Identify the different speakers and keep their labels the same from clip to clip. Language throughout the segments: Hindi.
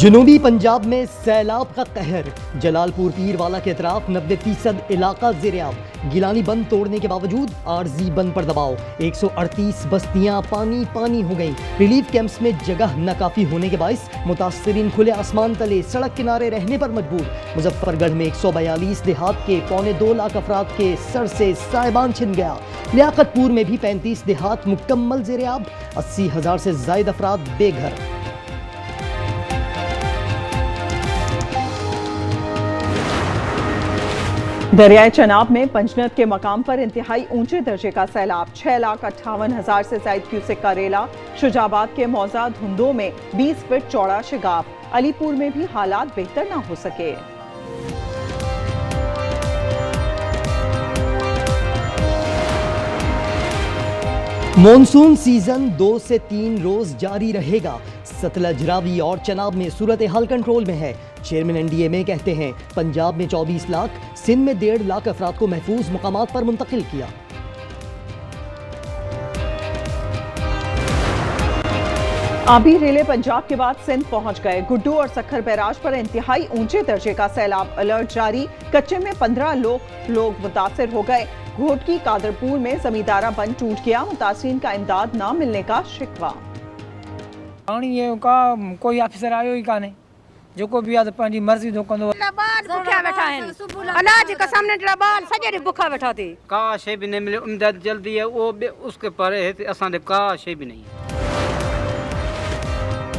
Speaker 1: जनूबी पंजाब में सैलाब का कहर। जलालपुर पीरवाला के अतराफ 90% इलाका ज़ेर-ए-आब। गिलानी बंद तोड़ने के बावजूद आरजी बंद पर दबाव। 138 बस्तियां पानी पानी हो गईं। रिलीफ कैंप्स में जगह न काफ़ी होने के बाइस मुतासरीन खुले आसमान तले सड़क किनारे रहने पर मजबूर। मुजफ्फरगढ़ में 142 देहात के 2.25 लाख अफराद के सर से साहिबान छिन गया। लियाकतपुर में भी 35 देहात मुकम्मल ज़ेर-ए-आब। 80,000 से ज़ायद अफराद बेघर।
Speaker 2: दरियाए चनाब में पंजनद के मकाम पर इंतहाई ऊंचे दर्जे का सैलाब। 6,58,000 से ज़ायद क्यूसेक का रेला। शुजाबाद के मौजा धुंदों में 20 फीट चौड़ा शिगाफ। अलीपुर में भी हालात बेहतर ना हो सके।
Speaker 1: मॉनसून सीजन 2 से 3 रोज जारी रहेगा। सतलज, रावी और चनाब में सूरत हाल कंट्रोल में है। चेयरमैन NDMA कहते हैं पंजाब में 24 लाख, सिंध में 1.5 लाख अफराद को महफूज मुकामात पर मुंतकिल किया।
Speaker 2: आबी रेले पंजाब के बाद सिंध पहुंच गए। गुड्डू और सखर बैराज पर इंतहाई ऊंचे दर्जे का सैलाब। अलर्ट जारी। कच्चे में 15 लोग मुतासिर हो गए। घोटकी कादरपुर में जमींदारा बंद टूट गया। मुतासिरीन का इमदाद न मिलने का शिकवा।
Speaker 3: कोई ऑफिसर आयो ही काने जो को भी पंहिंजी मर्ज़ी जो कंदो।
Speaker 4: भुखिया वेठा आहिनि। अनाज का सामने बाल सॼे भुखा वेठा थी।
Speaker 3: का शे भी नहीं मिले। इमदाद जल्दी है वो उसके परे है असां दे का शे भी नहीं है।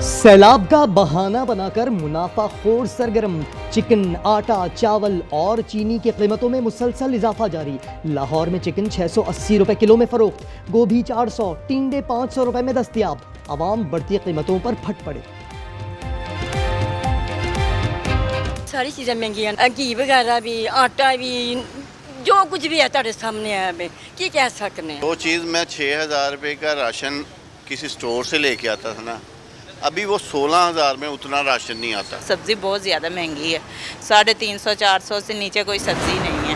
Speaker 1: सैलाब का बहाना बनाकर मुनाफाखोर सरगर्म। चिकन, आटा, चावल और चीनी की कीमतों में मुसलसल इजाफा जारी। लाहौर में चिकन 680 रुपए किलो में फरोख्त। गोभी 400, टिंडे 500 रुपए में दस्तयाब। आवाम बढ़ती कीमतों पर फट पड़े।
Speaker 4: सारी चीज़ें महंगी हैं। घी वगैरह भी, आटा भी, जो कुछ भी है तेरे सामने है। हमें की कह सकते हैं।
Speaker 5: वो चीज़ मैं 6,000 रुपये का राशन किसी स्टोर से लेके आता था ना, अभी वो 16,000 में उतना राशन नहीं आता।
Speaker 6: सब्जी बहुत ज़्यादा महंगी है। 350-400 से नीचे कोई सब्जी नहीं है।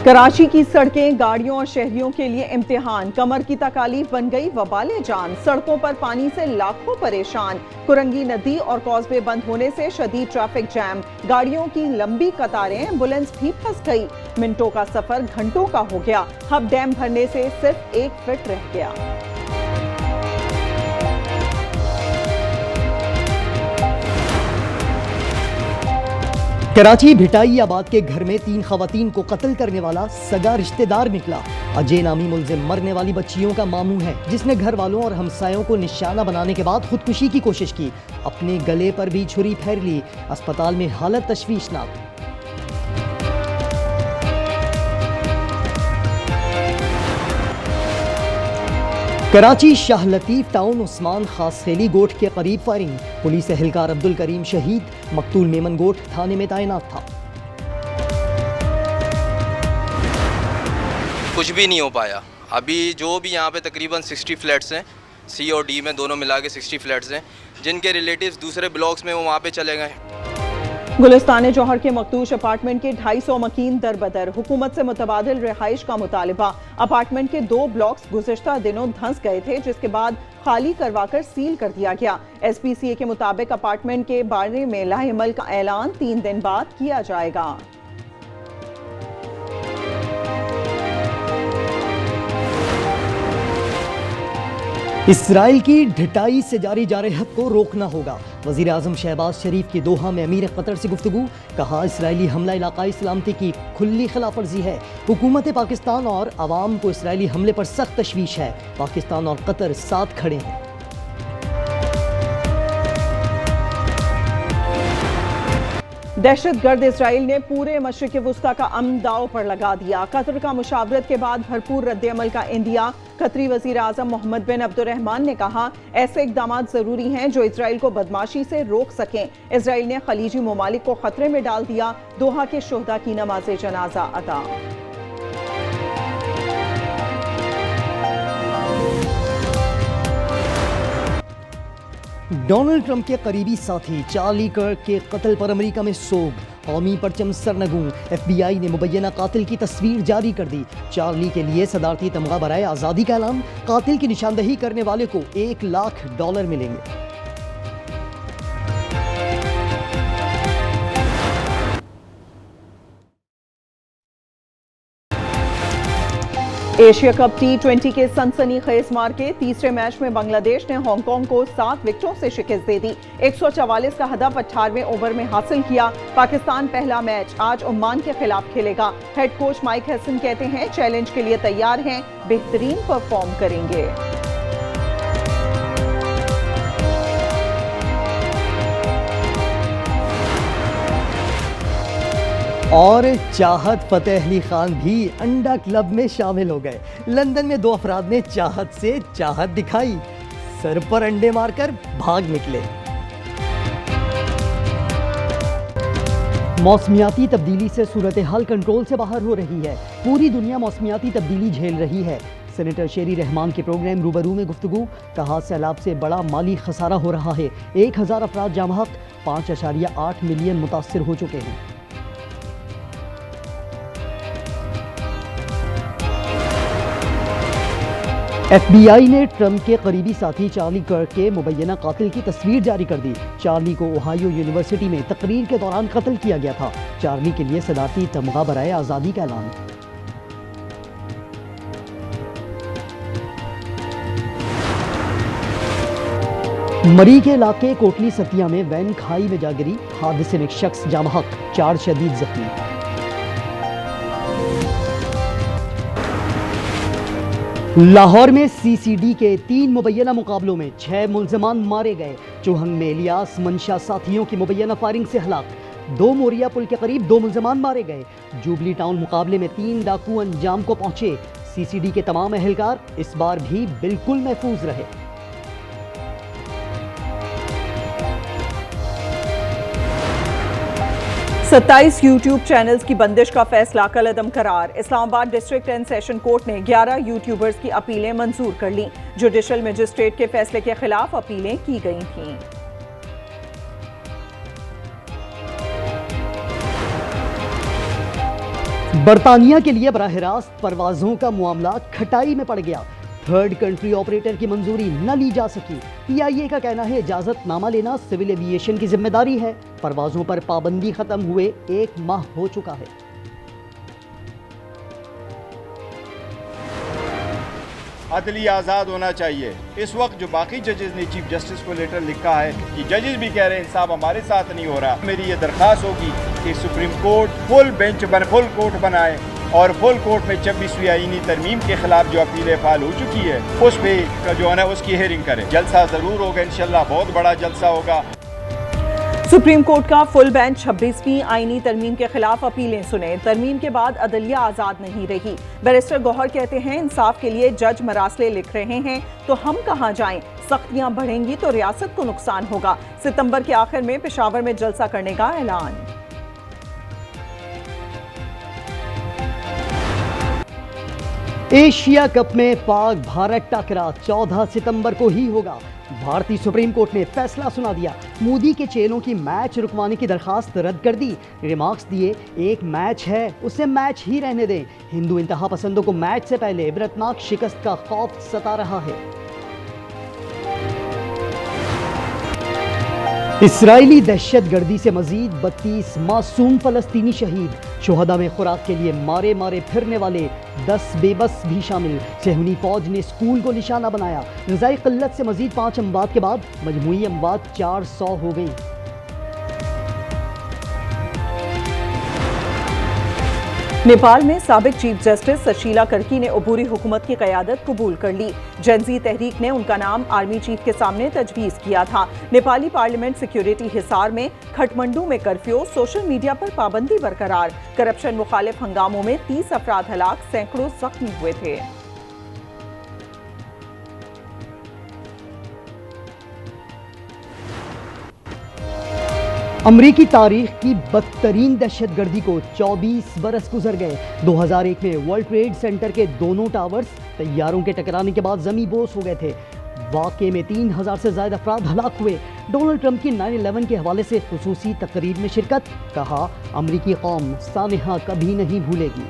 Speaker 2: कराची की सड़कें गाड़ियों और शहरियों के लिए इम्तिहान। कमर की तकालीफ बन गई वबाले जान। सड़कों पर पानी से लाखों परेशान। कुरंगी नदी और कॉजवे बंद होने से शदीद ट्रैफिक जैम। गाड़ियों की लंबी कतारें, एम्बुलेंस भी फंस गई। मिनटों का सफर घंटों का हो गया। हब डैम भरने से सिर्फ 1 फीट रह गया।
Speaker 1: कराची भिटाई आबाद के घर में 3 खवातीन को कत्ल करने वाला सगा रिश्तेदार निकला। अजय नामी मुलजिम मरने वाली बच्चियों का मामू है, जिसने घर वालों और हमसायों को निशाना बनाने के बाद खुदकुशी की कोशिश की। अपने गले पर भी छुरी फेर ली। अस्पताल में हालत तशवीशनाक। कराची शाह लतीफ टाउन उस्मान खासखेली गोठ के करीब फायरिंग। पुलिस एहलकार अब्दुल करीम शहीद। मकतूल मेमन गोठ थाने में तैनात था।
Speaker 7: कुछ भी नहीं हो पाया। अभी जो भी यहाँ पे तकरीबन 60 फ्लैट्स हैं, C और D में दोनों मिला के 60 फ्लैट्स हैं, जिनके रिलेटिव्स दूसरे ब्लॉक्स में वो वहाँ पे चले गए।
Speaker 2: गुलिस्तान जौहर के मखदूश अपार्टमेंट के 250 मकीन दरबदर। हुकूमत से मुतबादिल रिहाइश का मुतालिबा। अपार्टमेंट के 2 ब्लॉक्स गुज़िश्ता दिनों धंस गए थे, जिसके बाद खाली करवाकर सील कर दिया गया। SPCA के मुताबिक अपार्टमेंट के बारे में लाहेमल का ऐलान 3 दिन बाद किया जाएगा।
Speaker 1: इसराइल की ढिटाई से जारी जारहत को रोकना होगा। वज़ीर आज़म शहबाज शरीफ की दोहा में अमीर कतर से गुफ्तगू। कहा इसराइली हमला इलाकाई सलामती की खुली खिलाफवर्जी है। हुकूमत पाकिस्तान और आवाम को इसराइली हमले पर सख्त तशवीश है। पाकिस्तान और कतर साथ खड़े हैं।
Speaker 2: दहशतगर्द इसराइल ने पूरे मशरिक़ वुस्ता का अमन दाव पर लगा दिया। कतर का मुशावरत के बाद भरपूर रद्द-ए-अमल का इंदिया। कतरी वज़ीर आज़म मोहम्मद बिन अब्दुर्रहमान ने कहा ऐसे इक़दाम ज़रूरी हैं जो इसराइल को बदमाशी से रोक सकें। इसराइल ने खलीजी ममालिक को खतरे में डाल दिया। दोहा के शुहदा की नमाज जनाजा अदा।
Speaker 1: डोनाल्ड ट्रंप के करीबी साथी चार्ली कर्क के कत्ल पर अमेरिका में सोग। कौमी परचम सरनगू। FBI ने मुबैना कातिल की तस्वीर जारी कर दी। चार्ली के लिए सदारती तमगा बराए आज़ादी का ऐलान। कातिल की निशानदही करने वाले को $1 लाख मिलेंगे।
Speaker 2: एशिया कप T20 के सनसनीखेज मार के तीसरे मैच में बांग्लादेश ने हांगकांग को 7 विकेटों से शिकस्त दे दी। 144 का हदफ 18वें ओवर में हासिल किया। पाकिस्तान पहला मैच आज ओमान के खिलाफ खेलेगा। हेड कोच माइक हैसन कहते हैं चैलेंज के लिए तैयार हैं, बेहतरीन परफॉर्म करेंगे।
Speaker 1: और चाहत फतेह अली खान भी अंडा क्लब में शामिल हो गए। लंदन में 2 अफराद ने चाहत से चाहत दिखाई, सर पर अंडे मारकर भाग निकले। मौसमियाती तब्दीली से सूरत हाल कंट्रोल से बाहर हो रही है। पूरी दुनिया मौसमियाती तब्दीली झेल रही है। सेनेटर शेरी रहमान के प्रोग्राम रूबरू में गुफ्तगू, कहा सैलाब से बड़ा माली खसारा हो रहा है। 1000 अफराद जाम हक, 5.8 मिलियन मुतासर हो चुके हैं। FBI ने ट्रंप के करीबी साथी चार्ली कर्क के मुबैना कातिल की तस्वीर जारी कर दी। चार्ली को ओहायो यूनिवर्सिटी में तकरीर के दौरान कत्ल किया गया था। चार्ली के लिए सदारती तमगा बराए आज़ादी का ऐलान। मरी के इलाके कोटली सतिया में वैन खाई में जा गिरी। हादसे में एक शख्स जाम हक, 4 शदीद जख्मी। लाहौर में CCD के 3 मुबैना मुकाबलों में 6 मुल्ज़मान मारे गए। चौहंग में इलियास मंशा साथियों की मुबैना फायरिंग से हलाक। 2 मोरिया पुल के करीब 2 मुल्ज़मान मारे गए। जुबली टाउन मुकाबले में 3 डाकू अंजाम को पहुंचे। CCD के तमाम एहलकार इस बार भी बिल्कुल महफूज रहे।
Speaker 2: 27 यूट्यूब चैनल्स की बंदिश का फैसला कलअदम करार। Islamabad district and session court ने 11 यूट्यूबर्स की अपीलें मंजूर कर लीं। जुडिशल मजिस्ट्रेट के फैसले के खिलाफ अपीलें की गई थीं।
Speaker 1: बरतानिया के लिए बराह रास्त परवाजों का मामला खटाई में पड़ गया। थर्ड कंट्री ऑपरेटर की मंजूरी न ली जा सकी। PIA का कहना है इजाजतनामा लेना सिविल एविएशन की जिम्मेदारी है। परवाजों पर पाबंदी खत्म हुए 1 माह हो चुका है।
Speaker 8: अदली आज़ाद होना चाहिए। इस वक्त जो बाकी जजेस ने चीफ जस्टिस को लेटर लिखा है कि जजेस भी कह रहे हैं इंसाफ हमारे साथ नहीं हो रहा। मेरी ये दरख्वास्त होगी कि सुप्रीम कोर्ट फुल कोर्ट बनाए और फुल कोर्ट में 26वीं आईनी तरमीम के खिलाफ जो अपीलें फाइल हो चुकी है उस पे जो है ना उसकी हेयरिंग करे। जलसा जरूर होगा इंशाल्लाह, बहुत बड़ा जलसा होगा।
Speaker 2: सुप्रीम कोर्ट का फुल बेंच 26वीं आईनी तरमीम के खिलाफ अपीलें सुने। तरमीम के बाद अदलिया आज़ाद नहीं रही। बैरिस्टर गौहर कहते हैं इंसाफ के लिए जज मरासले लिख रहे हैं तो हम कहां जाएं। सख्तियां बढ़ेंगी तो रियासत को नुकसान होगा। सितंबर के आखिर में पेशावर में जलसा करने का ऐलान।
Speaker 1: एशिया कप में पाक भारत टकरा 14 सितंबर को ही होगा। भारतीय सुप्रीम कोर्ट ने फैसला सुना दिया। मोदी के चेलों की मैच रुकवाने की दरखास्त रद्द कर दी। रिमार्क्स दिए, एक मैच है उसे मैच ही रहने दें। हिंदू इंतहा पसंदों को मैच से पहले इबरतनाक शिकस्त का खौफ सता रहा है। इसराइली दहशतगर्दी से मजीद 32 मासूम फलस्तीनी शहीद। शोहदा में खुराक के लिए मारे मारे फिरने वाले 10 बेबस भी शामिल। सेहूनी फौज ने स्कूल को निशाना बनाया। ग़िज़ाई क़िल्लत से मजीद 5 अमवात के बाद मजमूई अमवात 400 हो गई।
Speaker 2: नेपाल में साबिक चीफ जस्टिस सशीला कर्की ने अबूरी हुकूमत की क़यादत कबूल कर ली। जनजी तहरीक ने उनका नाम आर्मी चीफ के सामने तजवीज़ किया था। नेपाली पार्लियामेंट सिक्योरिटी हिसार में खटमंडू में कर्फ्यू, सोशल मीडिया पर पाबंदी बरकरार। करप्शन मुखालिफ हंगामों में 30 अफराद हलाक, सैकड़ों जख्मी हुए थे।
Speaker 1: अमरीकी तारीख की बदतरीन दहशतगर्दी को 24 बरस गुजर गए। 2001 में वर्ल्ड ट्रेड सेंटर के दोनों टावर्स तैयारों के टकराने के बाद जमी बोस हो गए थे। वाक़े में 3000 से ज़्यादा अफराद हलाक हुए। डोनाल्ड ट्रंप की 9/11 के हवाले से खुसूसी तकरीर में शिरकत। कहा, अमरीकी कौम सानहा कभी नहीं भूलेगी।